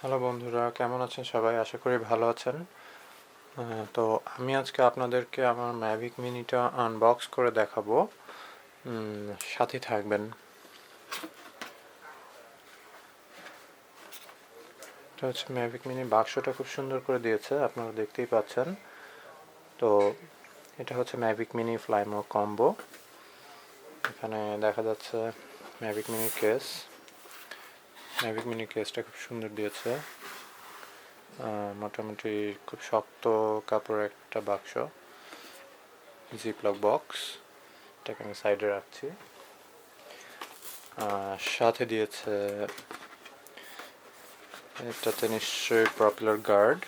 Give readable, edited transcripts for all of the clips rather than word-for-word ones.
Hello বন্ধুরা, কেমন আছেন সবাই? আশা করি ভালো আছেন। তো আমি আজকে আপনাদেরকে আমার ম্যাভিক মিনিটা আনবক্স করে দেখাবো। সাথে থাকবেন। এটা হচ্ছে ম্যাভিক মিনি, বাক্সটা খুব সুন্দর করে দিয়েছে, আপনারা দেখতেই পাচ্ছেন। তো এটা হচ্ছে Mavic mini fly mode combo. এখানে দেখা যাচ্ছে Mavic mini case. Mavic mini কেসটা খুব সুন্দর দিয়েছে। মোটামুটি খুব শক্ত কাপড়ের একটা বাক্স, জিপলক বক্স। এটাকে আমি সাইডে রাখছি। সাথে দিয়েছে, এটাতে নিশ্চয়ই পপুলার গার্ড,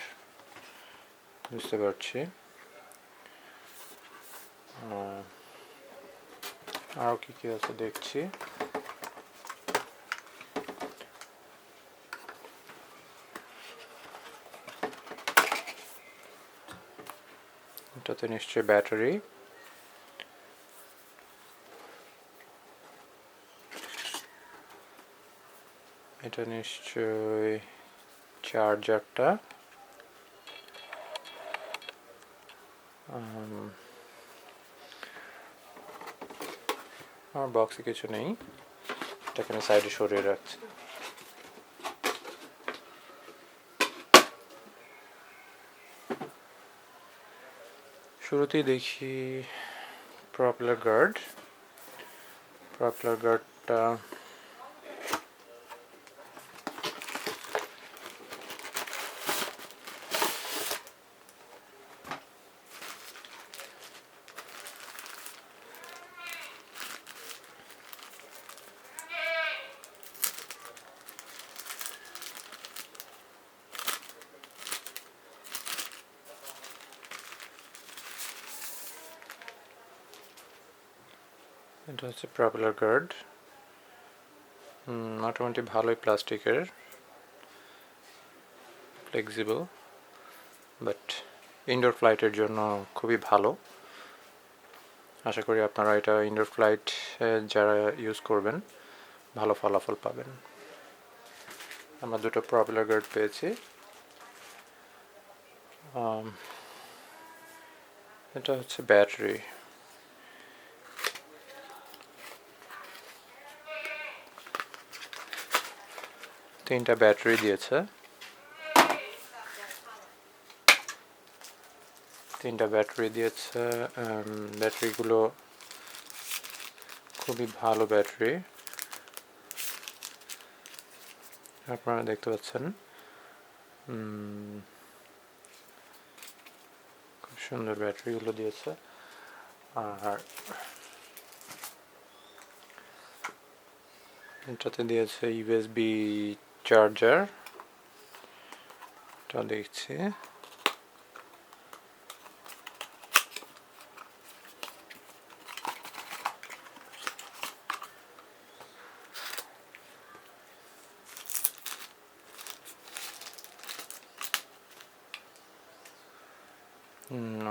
বুঝতে পারছি। আরও কী কী আছে দেখছি। এটাতে নিশ্চয়ই ব্যাটারি, এটা নিশ্চয়ই চার্জারটা, আমার বক্সে কিছু নেই, এটাকে আমি সাইডে সরিয়ে রাখছি। শুরুতেই দেখি পপুলার গার্ডটা এটা হচ্ছে পপুলার গার্ড। মোটামুটি ভালোই প্লাস্টিকের, ফ্লেক্সিবল, বাট ইনডোর ফ্লাইটের জন্য খুবই ভালো। আশা করি আপনারা এটা ইনডোর ফ্লাইট যারা ইউজ করবেন ভালো ফলাফল পাবেন। আমরা দুটো পপুলার গার্ড পেয়েছি। এটা হচ্ছে ব্যাটারি, তিনটা ব্যাটারি দিয়েছে। ব্যাটারিগুলো খুবই ভালো ব্যাটারি, আপনারা দেখতে পাচ্ছেন। খুব সুন্দর ব্যাটারিগুলো দিয়েছে। আর এটাতে দিয়েছে ইউএসবি চার্জার, এটা দেখছি।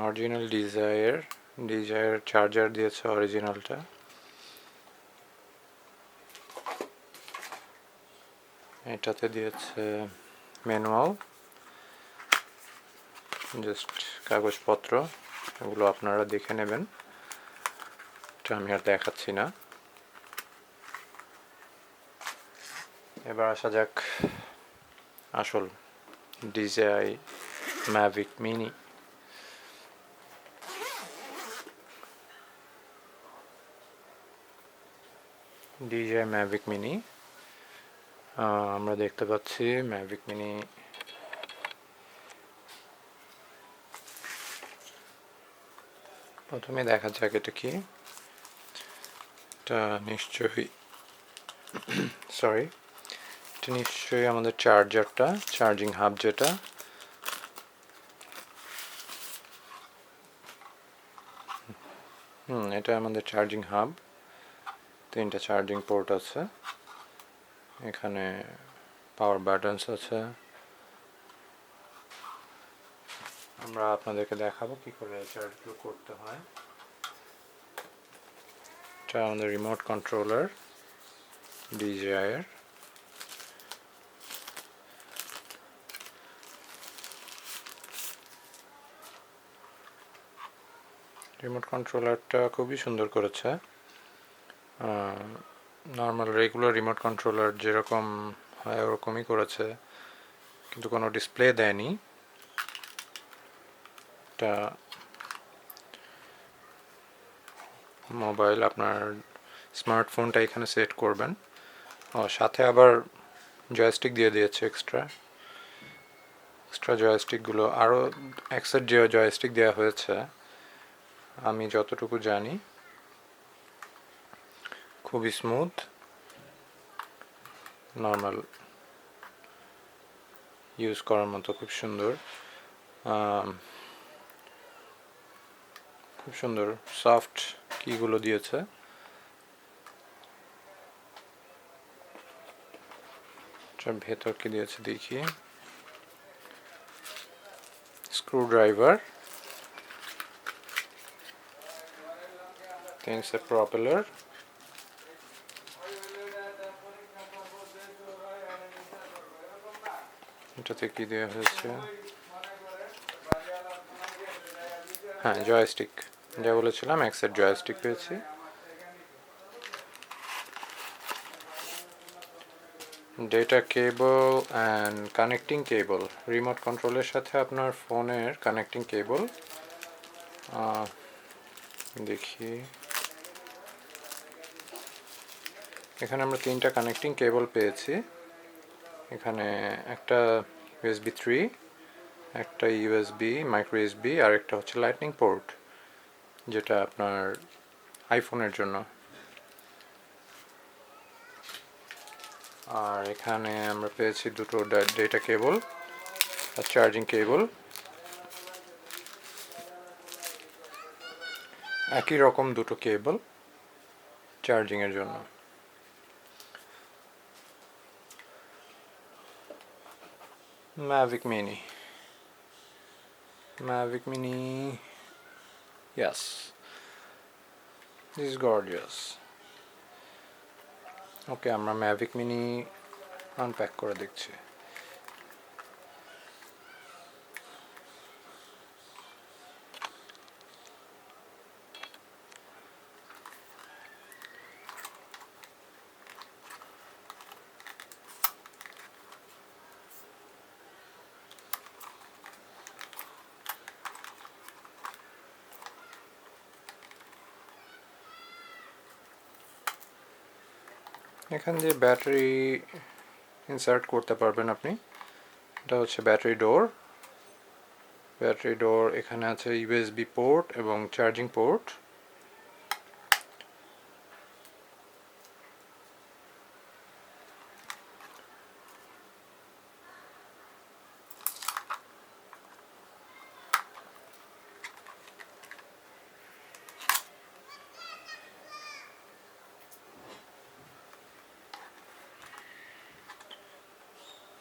অরিজিনাল ডিজায়ার চার্জার দিয়েছে, অরিজিনালটা। এটাতে দিয়েছে ম্যানুয়াল, জাস্ট কাগজপত্র, এগুলো আপনারা দেখে নেবেন, এটা আমি আর দেখাচ্ছি না। এবার আসা যাক আসল DJI Mavic Mini। DJI Mavic Mini, আমরা দেখতে পাচ্ছি Mavic Mini প্রথমে দেখা যাক এটা কি। এটা নিশ্চয়ই এটা নিশ্চয়ই আমাদের চার্জারটা, চার্জিং হাব যেটা। এটা আমাদের চার্জিং হাব, তিনটা চার্জিং পোর্ট আছে, এখানে পাওয়ার বাটনস আছে। আমরা আপনাদেরকে দেখাবো কি করে চার্জগুলো করতে হয়। এটা আমাদের রিমোট কন্ট্রোলার DJI এর। রিমোট কন্ট্রোলারটা খুবই সুন্দর করেছে। নর্মাল রেগুলার রিমোট কন্ট্রোলার যেরকম হয় ওরকমই করেছে, কিন্তু কোনো ডিসপ্লে দেয়নি। এটা মোবাইল আপনার স্মার্টফোনটা এখানে সেট করবেন। সাথে আবার জয়স্টিক দিয়ে দিয়েছে এক্সট্রা জয়স্টিকগুলো আরও এক সেট যে জয়স্টিক দেওয়া হয়েছে আমি যতটুকু জানি খুবই স্মুথ, নর্মাল ইউজ করার মতো খুব সুন্দর, খুব সুন্দর সফট কিগুলো দিয়েছে। ভেতর কি দিয়েছে দেখি, screwdriver, things a propeller, এটাতে কি দেওয়া হয়েছে, হ্যাঁ জয়স্টিক, যা বলেছিলাম এক সেট জয়স্টিক পেয়েছি। Data cable and connecting cable, remote কন্ট্রোলের সাথে আপনার ফোনের কানেক্টিং কেবল। দেখি এখানে আমরা 3টা কানেক্টিং কেবল পেয়েছি। এখানে একটা ইউএসবি 3, একটা ইউএসবি মাইক্রো ইউএসবি, আর একটা হচ্ছে লাইটনিং পোর্ট, যেটা আপনার আইফোনের জন্য। আর এখানে আমরা পেয়েছি দুটো ডেটা কেবল আর চার্জিং কেবল, একই রকম দুটো কেবল চার্জিংয়ের জন্য। Mavic Mini, yes, this is gorgeous. ওকে, আমরা Mavic Mini আনপ্যাক করে দেখছি। এখান দিয়ে ব্যাটারি ইনসার্ট করতে পারবেন আপনি। এটা হচ্ছে ব্যাটারি ডোর, এখানে আছে ইউএসবি পোর্ট এবং চার্জিং পোর্ট।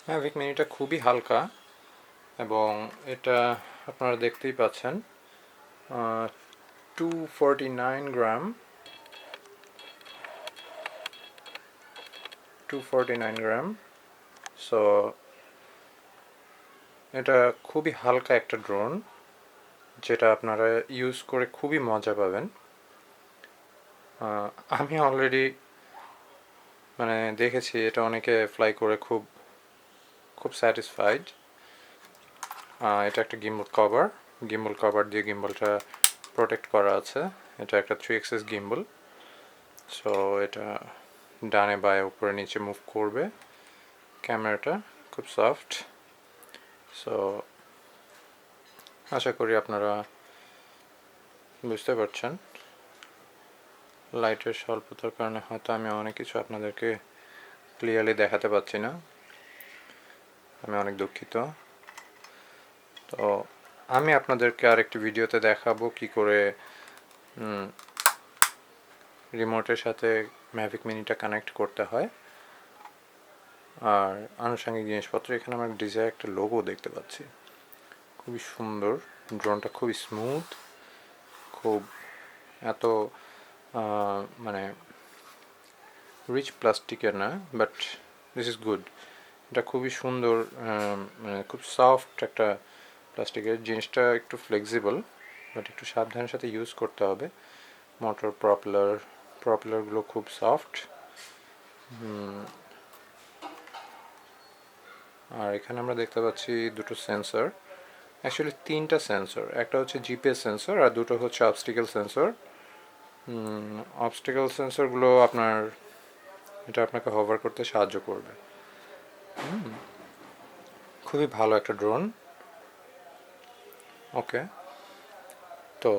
ম্যাভিক মিনিটা খুবই হালকা এবং এটা আপনারা দেখতেই পাচ্ছেন 249 গ্রাম, 249 গ্রাম। সো এটা খুবই হালকা একটা ড্রোন, যেটা আপনারা ইউজ করে খুবই মজা পাবেন। আমি অলরেডি মানে দেখেছি এটা অনেকে ফ্লাই করে খুব স্যাটিসফাইড। এটা একটা গিম্বল কভার দিয়ে গিম্বলটা প্রোটেক্ট করা আছে। এটা একটা 3 অ্যাক্সিস গিম্বল। সো এটা ডানে বায়ে উপরে নিচে মুভ করবে। ক্যামেরাটা খুব সফট। সো আশা করি আপনারা বুঝতে পারছেন। লাইটের স্বল্পতার কারণে হয়তো আমি অনেক কিছু আপনাদেরকে ক্লিয়ারলি দেখাতে পারছি না, আমি অনেক দুঃখিত। তো আমি আপনাদেরকে আরেকটি ভিডিওতে দেখাবো কি করে রিমোটের সাথে ম্যাভিক মিনিটা কানেক্ট করতে হয় আর আনুষঙ্গিক জিনিসপত্র। এখানে আমার DJI একটা লোগো দেখতে পাচ্ছি, খুবই সুন্দর। ড্রোনটা খুবই স্মুথ, খুব এত মানে রিচ প্লাস্টিকের না, বাট দিস ইজ গুড। এটা খুবই সুন্দর, মানে খুব সফট একটা প্লাস্টিকের। জিনিসটা একটু ফ্লেক্সিবল, বাট একটু সাবধানের সাথে ইউজ করতে হবে। মোটর প্রপেলারগুলো খুব সফট। আর এখানে আমরা দেখতে পাচ্ছি দুটো সেন্সর, অ্যাকচুয়ালি তিনটা সেন্সর, একটা হচ্ছে জিপিএস সেন্সর আর দুটো হচ্ছে অবস্টিকেল সেন্সর। অবস্টিকেল সেন্সরগুলো এটা আপনাকে হভার করতে সাহায্য করবে। খুবই ভালো একটা ড্রোন। ওকে, তো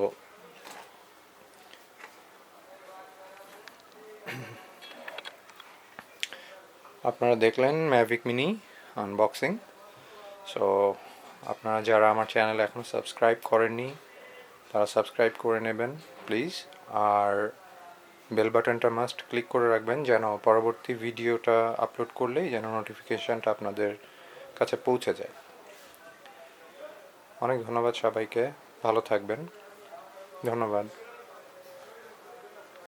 আপনারা দেখলেন ম্যাভিক মিনি আনবক্সিং। সো আপনারা যারা আমার চ্যানেলে এখনও সাবস্ক্রাইব করেননি তারা সাবস্ক্রাইব করে নেবেন প্লিজ। আর বেল বাটনটা মাস্ট ক্লিক করে রাখবেন যেন পরবর্তী ভিডিওটা আপলোড করলেই যেন নোটিফিকেশানটা আপনাদের কাছে পৌঁছে যায়। অনেক ধন্যবাদ সবাইকে, ভালো থাকবেন, ধন্যবাদ।